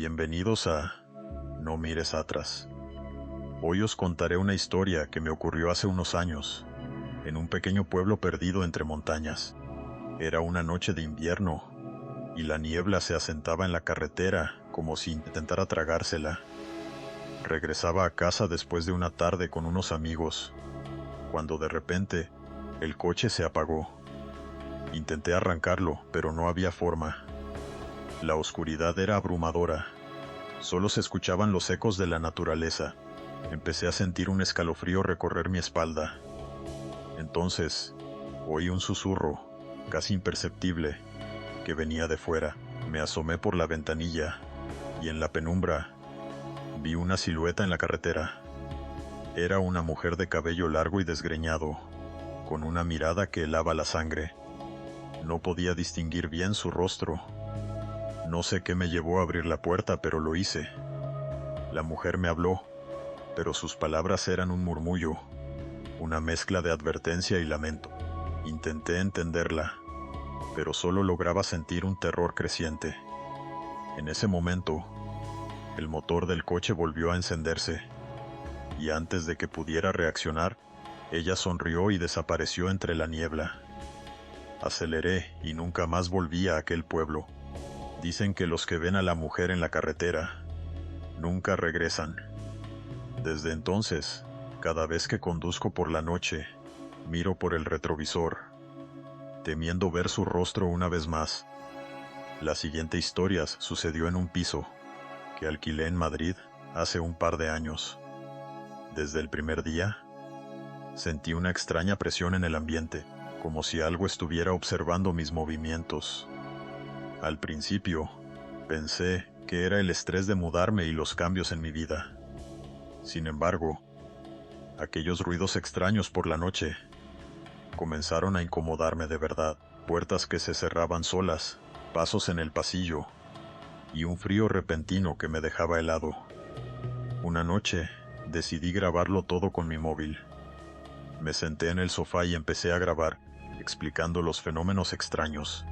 Bienvenidos a No mires atrás. Hoy os contaré una historia que me ocurrió hace unos años, en un pequeño pueblo perdido entre montañas. Era una noche de invierno, y la niebla se asentaba en la carretera como si intentara tragársela. Regresaba a casa después de una tarde con unos amigos, cuando de repente el coche se apagó. Intenté arrancarlo, pero no había forma. La oscuridad era abrumadora. Solo se escuchaban los ecos de la naturaleza. Empecé a sentir un escalofrío recorrer mi espalda. Entonces, oí un susurro, casi imperceptible, que venía de fuera. Me asomé por la ventanilla, y en la penumbra, vi una silueta en la carretera. Era una mujer de cabello largo y desgreñado, con una mirada que helaba la sangre. No podía distinguir bien su rostro. No sé qué me llevó a abrir la puerta, pero lo hice. La mujer me habló, pero sus palabras eran un murmullo, una mezcla de advertencia y lamento. Intenté entenderla, pero solo lograba sentir un terror creciente. En ese momento, el motor del coche volvió a encenderse, y antes de que pudiera reaccionar, ella sonrió y desapareció entre la niebla. Aceleré y nunca más volví a aquel pueblo. Dicen que los que ven a la mujer en la carretera nunca regresan. Desde entonces, cada vez que conduzco por la noche, miro por el retrovisor, temiendo ver su rostro una vez más. La siguiente historia sucedió en un piso que alquilé en Madrid hace un par de años. Desde el primer día, sentí una extraña presión en el ambiente, como si algo estuviera observando mis movimientos. Al principio, pensé que era el estrés de mudarme y los cambios en mi vida. Sin embargo, aquellos ruidos extraños por la noche comenzaron a incomodarme de verdad. Puertas que se cerraban solas, pasos en el pasillo y un frío repentino que me dejaba helado. Una noche, decidí grabarlo todo con mi móvil. Me senté en el sofá y empecé a grabar, explicando los fenómenos extraños.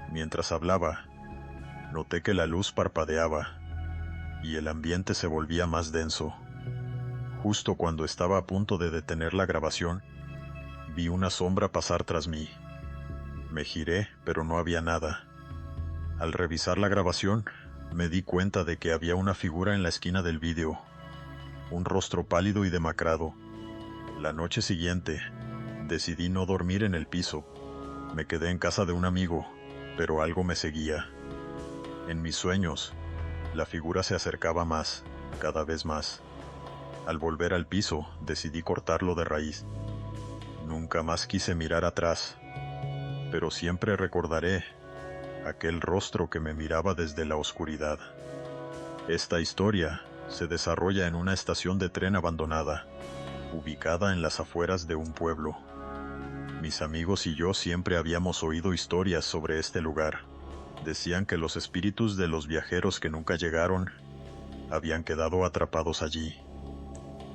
Mientras hablaba, noté que la luz parpadeaba y el ambiente se volvía más denso. Justo cuando estaba a punto de detener la grabación, vi una sombra pasar tras mí. Me giré, pero no había nada. Al revisar la grabación, me di cuenta de que había una figura en la esquina del vídeo, un rostro pálido y demacrado. La noche siguiente, decidí no dormir en el piso. Me quedé en casa de un amigo, pero algo me seguía. En mis sueños, la figura se acercaba más, cada vez más. Al volver al piso, decidí cortarlo de raíz. Nunca más quise mirar atrás, pero siempre recordaré aquel rostro que me miraba desde la oscuridad. Esta historia se desarrolla en una estación de tren abandonada, ubicada en las afueras de un pueblo. Mis amigos y yo siempre habíamos oído historias sobre este lugar. Decían que los espíritus de los viajeros que nunca llegaron habían quedado atrapados allí.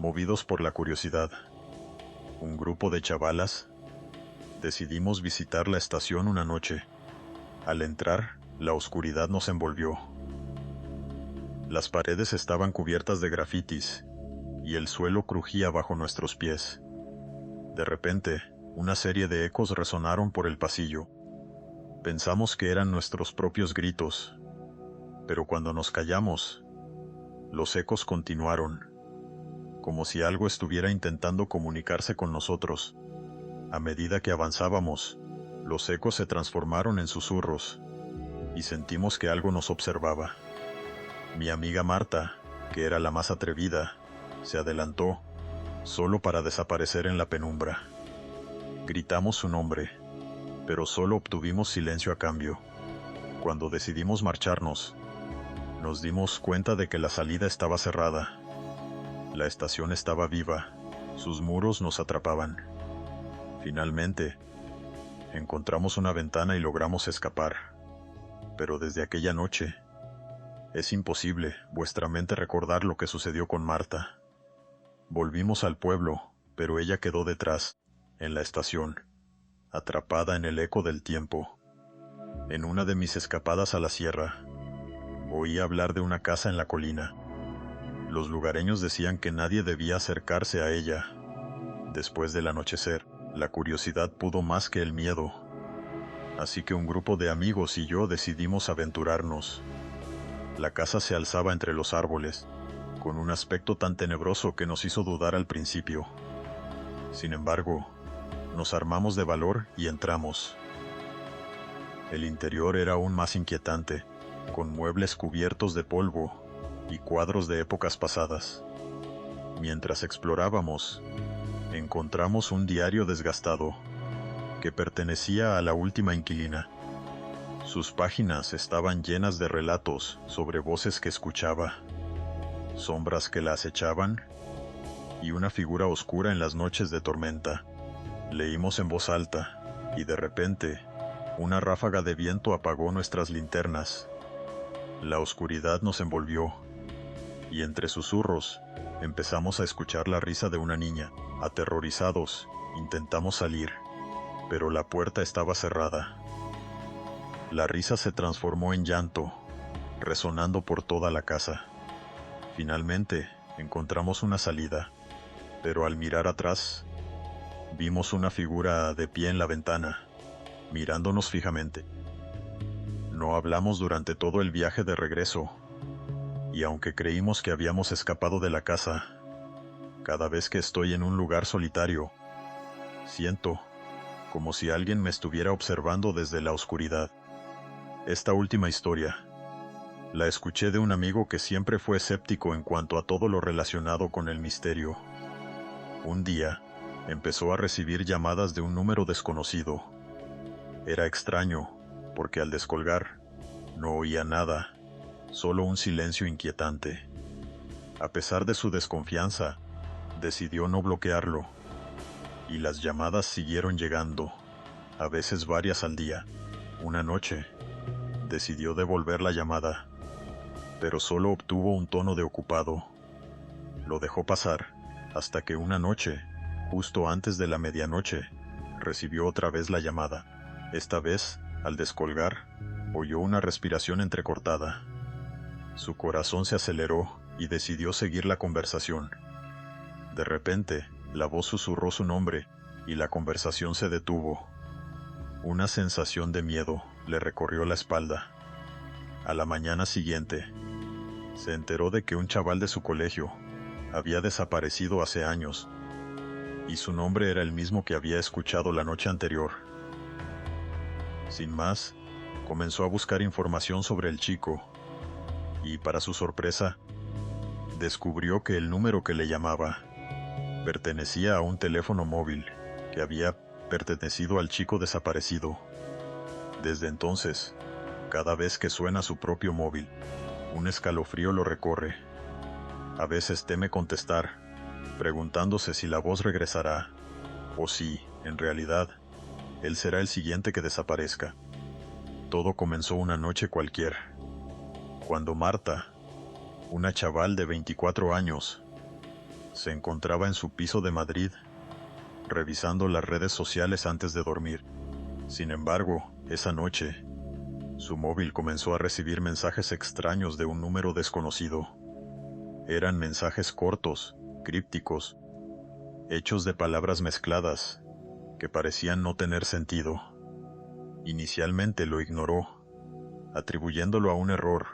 Movidos por la curiosidad, un grupo de chavalas decidimos visitar la estación una noche. Al entrar, la oscuridad nos envolvió. Las paredes estaban cubiertas de grafitis y el suelo crujía bajo nuestros pies. De repente, una serie de ecos resonaron por el pasillo. Pensamos que eran nuestros propios gritos, pero cuando nos callamos, los ecos continuaron, como si algo estuviera intentando comunicarse con nosotros. A medida que avanzábamos, los ecos se transformaron en susurros, y sentimos que algo nos observaba. Mi amiga Marta, que era la más atrevida, se adelantó, solo para desaparecer en la penumbra. Gritamos su nombre, pero solo obtuvimos silencio a cambio. Cuando decidimos marcharnos, nos dimos cuenta de que la salida estaba cerrada. La estación estaba viva, sus muros nos atrapaban. Finalmente, encontramos una ventana y logramos escapar. Pero desde aquella noche, es imposible vuestra mente recordar lo que sucedió con Marta. Volvimos al pueblo, pero ella quedó detrás, en la estación, atrapada en el eco del tiempo. En una de mis escapadas a la sierra, Oí hablar de una casa en la colina. Los lugareños decían que nadie debía acercarse a ella. Después del anochecer, la curiosidad pudo más que el miedo. Así que un grupo de amigos y yo decidimos aventurarnos. La casa se alzaba entre los árboles, con un aspecto tan tenebroso que nos hizo dudar al principio. Sin embargo, nos armamos de valor y entramos. El interior era aún más inquietante, con muebles cubiertos de polvo y cuadros de épocas pasadas. Mientras explorábamos, encontramos un diario desgastado que pertenecía a la última inquilina. Sus páginas estaban llenas de relatos sobre voces que escuchaba, sombras que la acechaban y una figura oscura en las noches de tormenta. Leímos en voz alta y de repente, una ráfaga de viento apagó nuestras linternas. La oscuridad nos envolvió y entre susurros empezamos a escuchar la risa de una niña. Aterrorizados, intentamos salir, pero la puerta estaba cerrada. La risa se transformó en llanto, resonando por toda la casa. Finalmente, encontramos una salida, pero al mirar atrás, vimos una figura de pie en la ventana, mirándonos fijamente. No hablamos durante todo el viaje de regreso, y aunque creímos que habíamos escapado de la casa, cada vez que estoy en un lugar solitario, siento como si alguien me estuviera observando desde la oscuridad. Esta última historia la escuché de un amigo que siempre fue escéptico en cuanto a todo lo relacionado con el misterio. Un día, empezó a recibir llamadas de un número desconocido. Era extraño, porque al descolgar, no oía nada, solo un silencio inquietante. A pesar de su desconfianza, decidió no bloquearlo, y las llamadas siguieron llegando, a veces varias al día. Una noche, decidió devolver la llamada, pero solo obtuvo un tono de ocupado. Lo dejó pasar, hasta que una noche, justo antes de la medianoche, recibió otra vez la llamada. Esta vez, al descolgar, oyó una respiración entrecortada. Su corazón se aceleró y decidió seguir la conversación. De repente, la voz susurró su nombre y la conversación se detuvo. Una sensación de miedo le recorrió la espalda. A la mañana siguiente, se enteró de que un chaval de su colegio había desaparecido hace años, y su nombre era el mismo que había escuchado la noche anterior. Sin más, comenzó a buscar información sobre el chico, y para su sorpresa, descubrió que el número que le llamaba pertenecía a un teléfono móvil que había pertenecido al chico desaparecido. Desde entonces, cada vez que suena su propio móvil, un escalofrío lo recorre. A veces teme contestar, preguntándose si la voz regresará, o si, en realidad, él será el siguiente que desaparezca. Todo comenzó una noche cualquiera, cuando Marta, una chaval de 24 años, se encontraba en su piso de Madrid, revisando las redes sociales antes de dormir. Sin embargo, esa noche, su móvil comenzó a recibir mensajes extraños de un número desconocido. Eran mensajes cortos, crípticos, hechos de palabras mezcladas, que parecían no tener sentido. Inicialmente lo ignoró, atribuyéndolo a un error,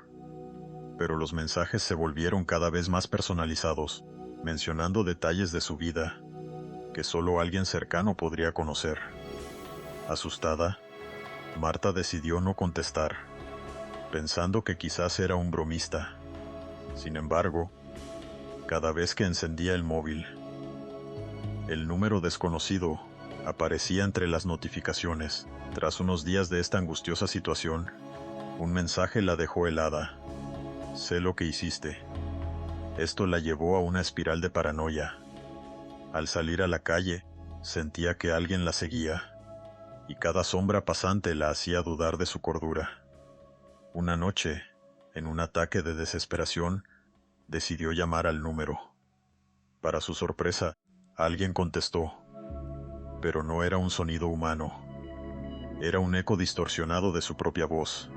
pero los mensajes se volvieron cada vez más personalizados, mencionando detalles de su vida que solo alguien cercano podría conocer. Asustada, Marta decidió no contestar, pensando que quizás era un bromista. Sin embargo, cada vez que encendía el móvil, el número desconocido aparecía entre las notificaciones. Tras unos días de esta angustiosa situación, un mensaje la dejó helada. Sé lo que hiciste. Esto la llevó a una espiral de paranoia. Al salir a la calle, sentía que alguien la seguía, y cada sombra pasante la hacía dudar de su cordura. Una noche, en un ataque de desesperación, decidió llamar al número. Para su sorpresa, alguien contestó, pero no era un sonido humano. Era un eco distorsionado de su propia voz.